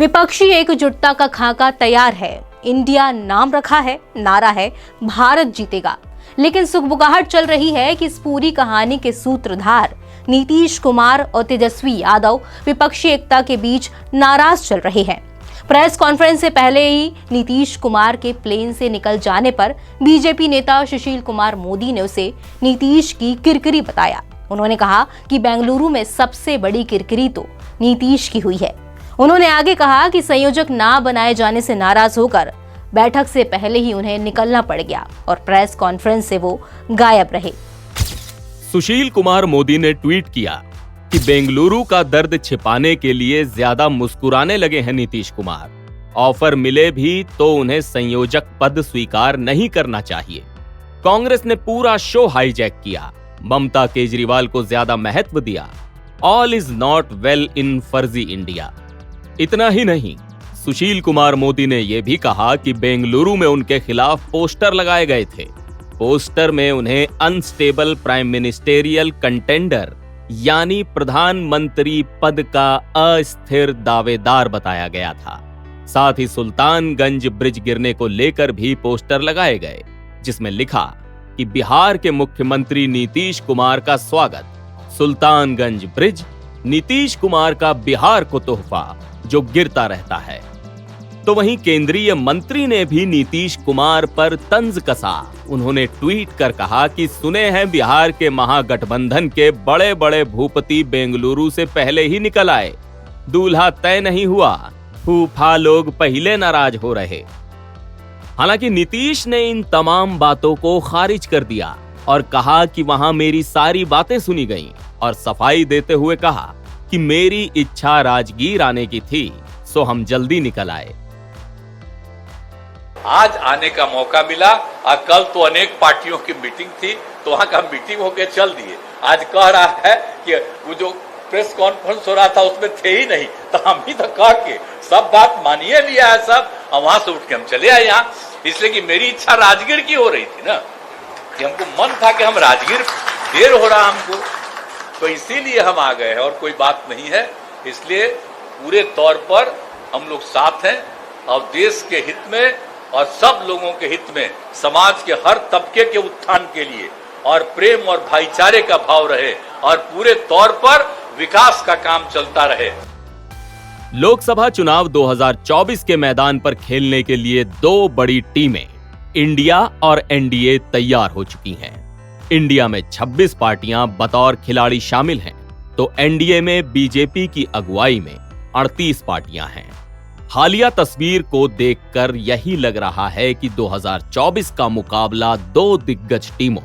विपक्षी एकजुटता का खाका तैयार है। इंडिया नाम रखा है, नारा है भारत जीतेगा। लेकिन सुगबुगाहट चल रही है कि इस पूरी कहानी के सूत्रधार नीतीश कुमार और तेजस्वी यादव विपक्षी एकता के बीच नाराज चल रहे हैं। प्रेस कॉन्फ्रेंस से पहले ही नीतीश कुमार के प्लेन से निकल जाने पर बीजेपी नेता सुशील कुमार मोदी ने उसे नीतीश की किरकिरी बताया। उन्होंने कहा कि बेंगलुरु में सबसे बड़ी किरकिरी तो नीतीश की हुई है। उन्होंने आगे कहा कि संयोजक ना बनाए जाने से नाराज होकर बैठक से पहले ही उन्हें निकलना पड़ गया और प्रेस कॉन्फ्रेंस से वो गायब रहे। सुशील कुमार मोदी ने ट्वीट किया कि बेंगलुरु का दर्द छिपाने के लिए ज्यादा मुस्कुराने लगे हैं नीतीश कुमार। ऑफर मिले भी तो उन्हें संयोजक पद स्वीकार नहीं करना चाहिए। कांग्रेस ने पूरा शो हाईजैक किया, ममता केजरीवाल को ज्यादा महत्व दिया। All is not well in फर्जी इंडिया। इतना ही नहीं, सुशील कुमार मोदी ने यह भी कहा कि बेंगलुरु में उनके खिलाफ पोस्टर लगाए गए थे। पोस्टर में उन्हें अनस्टेबल प्राइम मिनिस्टेरियल कंटेंडर यानी प्रधानमंत्री पद का अस्थिर दावेदार बताया गया था। साथ ही सुल्तानगंज ब्रिज गिरने को लेकर भी पोस्टर लगाए गए, जिसमें लिखा कि बिहार के मुख्यमंत्री नीतीश कुमार का स्वागत, सुल्तानगंज ब्रिज नीतीश कुमार का बिहार को तोहफा जो गिरता रहता है। तो वहीं केंद्रीय मंत्री ने भी नीतीश कुमार पर तंज कसा। उन्होंने ट्वीट कर कहा कि सुने हैं बिहार के महागठबंधन के बड़े बड़े भूपति बेंगलुरु से पहले ही निकल आए, दूल्हा तय नहीं हुआ, फूफा लोग पहले नाराज हो रहे। हालांकि नीतीश ने इन तमाम बातों को खारिज कर दिया और कहा कि वहां मेरी सारी बातें सुनी गईं और सफाई देते हुए कहा कि मेरी इच्छा राजगीर आने की थी, सो हम जल्दी निकल आए। आज आने का मौका मिला और कल तो अनेक पार्टियों की मीटिंग थी तो वहां का मीटिंग होके चल दिए। आज कह रहा है कि वो जो प्रेस कॉन्फ्रेंस हो रहा था उसमें थे ही नहीं, तो हम ही तो कह के सब बात मानिए लिया है सब, और वहां से उठ के हम चले आए यहाँ। इसलिए कि मेरी इच्छा राजगीर की हो रही थी ना, कि हमको मन था कि हम राजगीर, देर हो रहा हमको, तो इसीलिए हम आ गए हैं और कोई बात नहीं है। इसलिए पूरे तौर पर हम लोग साथ हैं और देश के हित में और सब लोगों के हित में, समाज के हर तबके के उत्थान के लिए और प्रेम और भाईचारे का भाव रहे और पूरे तौर पर विकास का काम चलता रहे। लोकसभा चुनाव 2024 के मैदान पर खेलने के लिए दो बड़ी टीमें इंडिया और एनडीए तैयार हो चुकी हैं। इंडिया में 26 पार्टियां बतौर खिलाड़ी शामिल हैं, तो एनडीए में बीजेपी की अगुवाई में 38 पार्टियां हैं। हालिया तस्वीर को देखकर यही लग रहा है कि 2024 का मुकाबला दो दिग्गज टीमों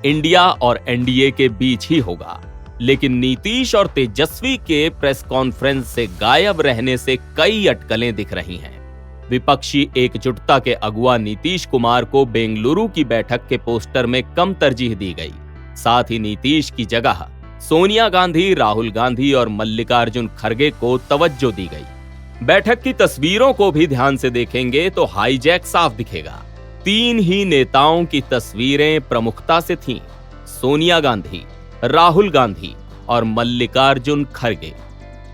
इंडिया और एनडीए के बीच ही होगा। लेकिन नीतीश और तेजस्वी के प्रेस कॉन्फ्रेंस से गायब रहने से कई अटकलें दिख रही हैं। विपक्षी एकजुटता के अगुवा नीतीश कुमार को बेंगलुरु की बैठक के पोस्टर में कम तरजीह दी गई। साथ ही नीतीश की जगह सोनिया गांधी, राहुल गांधी और मल्लिकार्जुन खड़गे को तवज्जो दी गई। बैठक की तस्वीरों को भी ध्यान से देखेंगे तो हाईजैक साफ दिखेगा। तीन ही नेताओं की तस्वीरें प्रमुखता से थीं, सोनिया गांधी, राहुल गांधी और मल्लिकार्जुन खड़गे।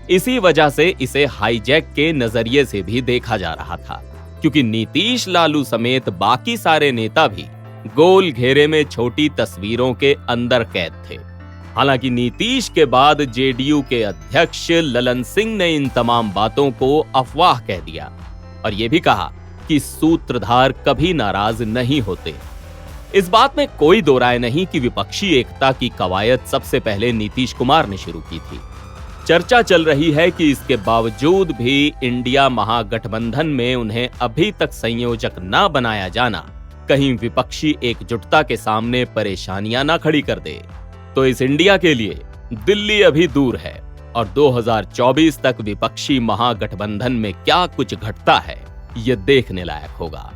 इसी वजह से इसे हाईजैक के नजरिए से भी देखा जा रहा था, क्योंकि नीतीश, लालू समेत बाकी सारे नेता भी गोल घेरे में छोटी तस्वीरों के अंदर कैद थे। हालांकि नीतीश के बाद जेडीयू के अध्यक्ष ललन सिंह ने इन तमाम बातों को अफवाह कह दिया और यह भी कहा कि सूत्रधार कभी नाराज नहीं होते। इस बात में कोई दो राय नहीं कि विपक्षी एकता की कवायद सबसे पहले नीतीश कुमार ने शुरू की थी। चर्चा चल रही है कि इसके बावजूद भी इंडिया महागठबंधन में उन्हें अभी तक संयोजक न बनाया जाना कहीं विपक्षी एकजुटता के सामने परेशानियां न खड़ी कर दे। तो इस इंडिया के लिए दिल्ली अभी दूर है और 2024 तक विपक्षी महागठबंधन में क्या कुछ घटता है, यह देखने लायक होगा।